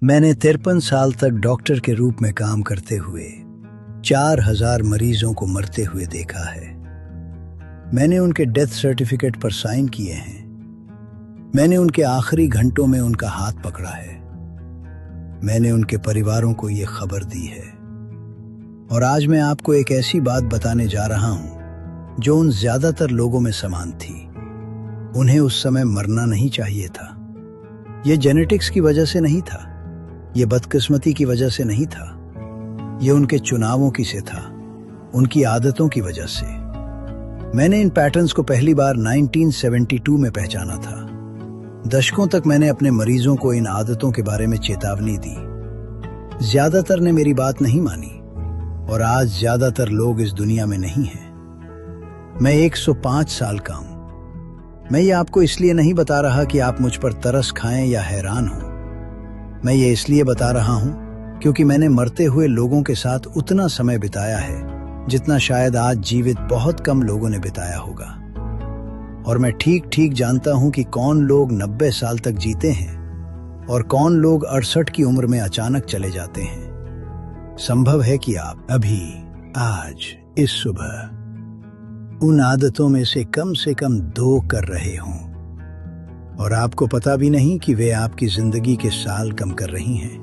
मैंने 53 साल तक डॉक्टर के रूप में काम करते हुए 4000 मरीजों को मरते हुए देखा है। मैंने उनके डेथ सर्टिफिकेट पर साइन किए हैं। मैंने उनके आखिरी घंटों में उनका हाथ पकड़ा है। मैंने उनके परिवारों को ये खबर दी है। और आज मैं आपको एक ऐसी बात बताने जा रहा हूं जो उन ज्यादातर लोगों में समान थी। उन्हें उस समय मरना नहीं चाहिए था। ये जेनेटिक्स की वजह से नहीं था, ये बदकिस्मती की वजह से नहीं था, ये उनके चुनावों की से था, उनकी आदतों की वजह से। मैंने इन पैटर्न्स को पहली बार 1972 में पहचाना था। दशकों तक मैंने अपने मरीजों को इन आदतों के बारे में चेतावनी दी। ज्यादातर ने मेरी बात नहीं मानी और आज ज्यादातर लोग इस दुनिया में नहीं हैं। मैं 105 साल का हूं। मैं ये आपको इसलिए नहीं बता रहा कि आप मुझ पर तरस खाएं या हैरान हो। मैं ये इसलिए बता रहा हूं क्योंकि मैंने मरते हुए लोगों के साथ उतना समय बिताया है जितना शायद आज जीवित बहुत कम लोगों ने बिताया होगा। और मैं ठीक ठीक जानता हूं कि कौन लोग 90 साल तक जीते हैं और कौन लोग 68 की उम्र में अचानक चले जाते हैं। संभव है कि आप अभी, आज, इस सुबह उन आदतों में से कम 2 कर रहे हों और आपको पता भी नहीं कि वे आपकी जिंदगी के साल कम कर रही हैं।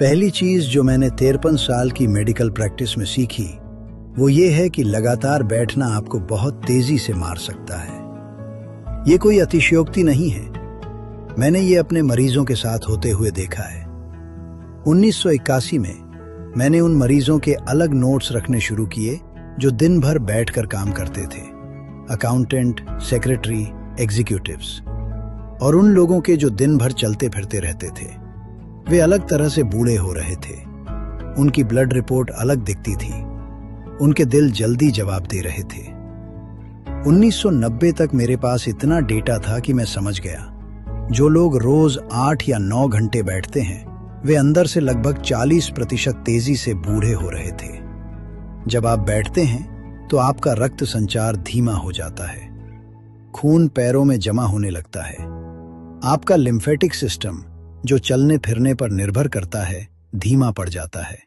पहली चीज जो मैंने 53 साल की मेडिकल प्रैक्टिस में सीखी वो ये है कि लगातार बैठना आपको बहुत तेजी से मार सकता है। ये कोई अतिशयोक्ति नहीं है। मैंने ये अपने मरीजों के साथ होते हुए देखा है। 1981 में मैंने उन मरीजों के अलग नोट्स रखने शुरू किए जो दिन भर बैठकर काम करते थे, अकाउंटेंट, सेक्रेटरी, एग्जीक्यूटिव्स, और उन लोगों के जो दिन भर चलते फिरते रहते थे। वे अलग तरह से बूढ़े हो रहे थे। उनकी ब्लड रिपोर्ट अलग दिखती थी। उनके दिल जल्दी जवाब दे रहे थे। 1990 तक मेरे पास इतना डेटा था कि मैं समझ गया जो लोग रोज 8 या 9 घंटे बैठते हैं वे अंदर से लगभग 40% तेजी से बूढ़े हो रहे थे। जब आप बैठते हैं तो आपका रक्त संचार धीमा हो जाता है, खून पैरों में जमा होने लगता है, आपका लिम्फेटिक सिस्टम जो चलने फिरने पर निर्भर करता है धीमा पड़ जाता है,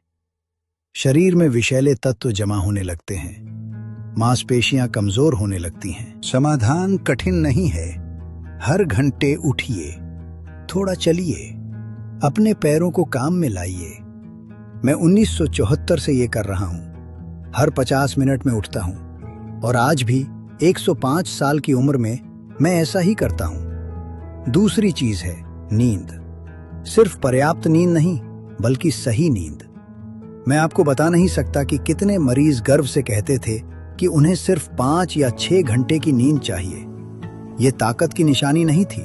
शरीर में विषैले तत्व जमा होने लगते हैं, मांसपेशियां कमजोर होने लगती हैं। समाधान कठिन नहीं है। हर घंटे उठिए, थोड़ा चलिए, अपने पैरों को काम में लाइए। मैं 1974 से ये कर रहा हूं। हर 50 मिनट में उठता हूं और आज भी 105 साल की उम्र में मैं ऐसा ही करता हूं। दूसरी चीज है नींद। सिर्फ पर्याप्त नींद नहीं बल्कि सही नींद। मैं आपको बता नहीं सकता कि कितने मरीज गर्व से कहते थे कि उन्हें सिर्फ 5 या 6 घंटे की नींद चाहिए। ये ताकत की निशानी नहीं थी,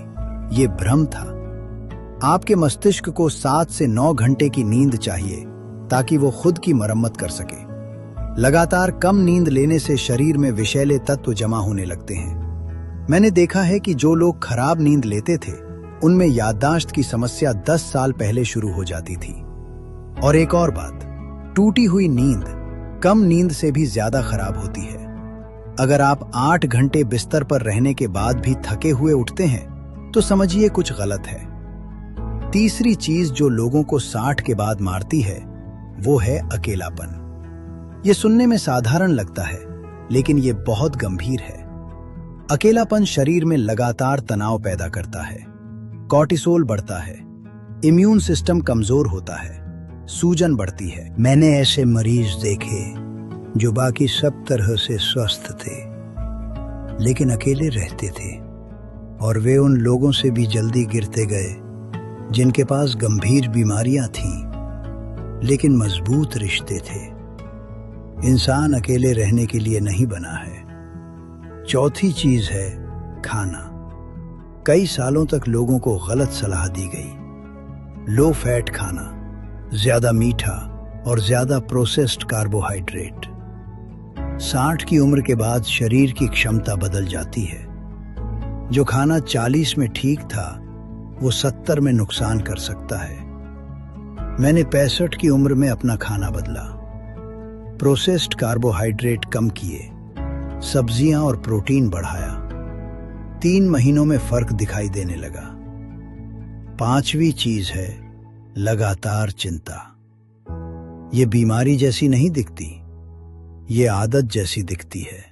ये भ्रम था। आपके मस्तिष्क को 7 से 9 घंटे की नींद चाहिए ताकि वो खुद की मरम्मत कर सके। लगातार कम नींद लेने से शरीर में विषैले तत्व जमा होने लगते हैं। मैंने देखा है कि जो लोग खराब नींद लेते थे उनमें याददाश्त की समस्या 10 साल पहले शुरू हो जाती थी। और एक और बात, टूटी हुई नींद कम नींद से भी ज्यादा खराब होती है। अगर आप 8 घंटे बिस्तर पर रहने के बाद भी थके हुए उठते हैं तो समझिए कुछ गलत है। तीसरी चीज जो लोगों को 60 के बाद मारती है वो है अकेलापन। ये सुनने में साधारण लगता है लेकिन ये बहुत गंभीर है। अकेलापन शरीर में लगातार तनाव पैदा करता है, कॉर्टिसोल बढ़ता है, इम्यून सिस्टम कमजोर होता है, सूजन बढ़ती है। मैंने ऐसे मरीज देखे जो बाकी सब तरह से स्वस्थ थे लेकिन अकेले रहते थे और वे उन लोगों से भी जल्दी गिरते गए जिनके पास गंभीर बीमारियां थीं लेकिन मजबूत रिश्ते थे। इंसान अकेले रहने के लिए नहीं बना है। चौथी चीज है खाना। कई सालों तक लोगों को गलत सलाह दी गई। लो फैट खाना, ज्यादा मीठा और ज्यादा प्रोसेस्ड कार्बोहाइड्रेट। 60 की उम्र के बाद शरीर की क्षमता बदल जाती है। जो खाना 40 में ठीक था वो 70 में नुकसान कर सकता है। मैंने 65 की उम्र में अपना खाना बदला, प्रोसेस्ड कार्बोहाइड्रेट कम किए, सब्जियां और प्रोटीन बढ़ाया। 3 महीनों में फर्क दिखाई देने लगा। 5वीं चीज है लगातार चिंता। ये बीमारी जैसी नहीं दिखती, ये आदत जैसी दिखती है।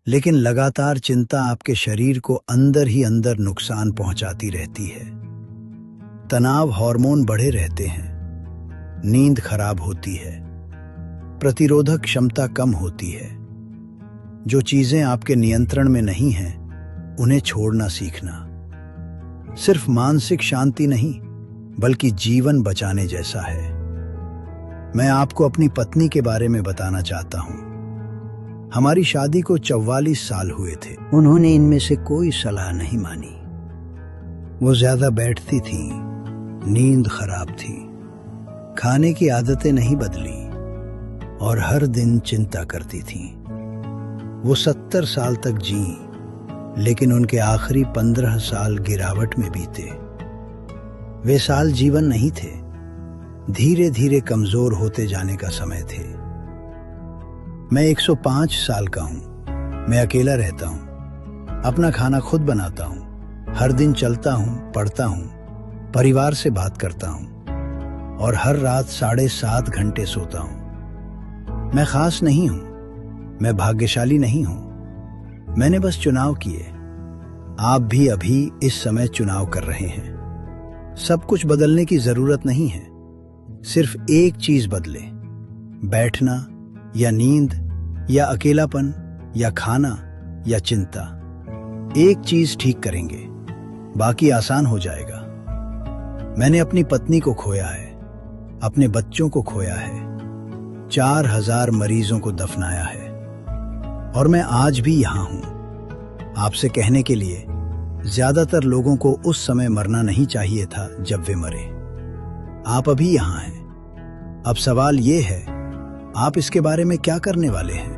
लेकिन लगातार चिंता आपके शरीर को अंदर ही अंदर नुकसान पहुंचाती रहती है। तनाव हार्मोन बढ़े रहते हैं, नींद खराब होती है, प्रतिरोधक क्षमता कम होती है। जो चीजें आपके नियंत्रण में नहीं हैं, उन्हें छोड़ना सीखना सिर्फ मानसिक शांति नहीं, बल्कि जीवन बचाने जैसा है। मैं आपको अपनी पत्नी के बारे में बताना चाहता हूं। हमारी शादी को 44 साल हुए थे। उन्होंने इनमें से कोई सलाह नहीं मानी। वो ज्यादा बैठती थी, नींद खराब थी, खाने की आदतें नहीं बदली और हर दिन चिंता करती थी। वो 70 साल तक जी, लेकिन उनके आखिरी 15 साल गिरावट में बीते। वे साल जीवन नहीं थे, धीरे धीरे कमजोर होते जाने का समय थे। मैं 105 साल का हूं, मैं अकेला रहता हूं, अपना खाना खुद बनाता हूं, हर दिन चलता हूं, पढ़ता हूं, परिवार से बात करता हूं और हर रात 7.5 घंटे सोता हूं। मैं खास नहीं हूं, मैं भाग्यशाली नहीं हूं, मैंने बस चुनाव किए। आप भी अभी इस समय चुनाव कर रहे हैं। सब कुछ बदलने की जरूरत नहीं है, सिर्फ एक चीज बदले, बैठना या नींद या अकेलापन या खाना या चिंता। एक चीज ठीक करेंगे, बाकी आसान हो जाएगा। मैंने अपनी पत्नी को खोया है, अपने बच्चों को खोया है, 4000 मरीजों को दफनाया है और मैं आज भी यहां हूं आपसे कहने के लिए। ज्यादातर लोगों को उस समय मरना नहीं चाहिए था जब वे मरे। आप अभी यहां हैं। अब सवाल ये है, आप इसके बारे में क्या करने वाले हैं?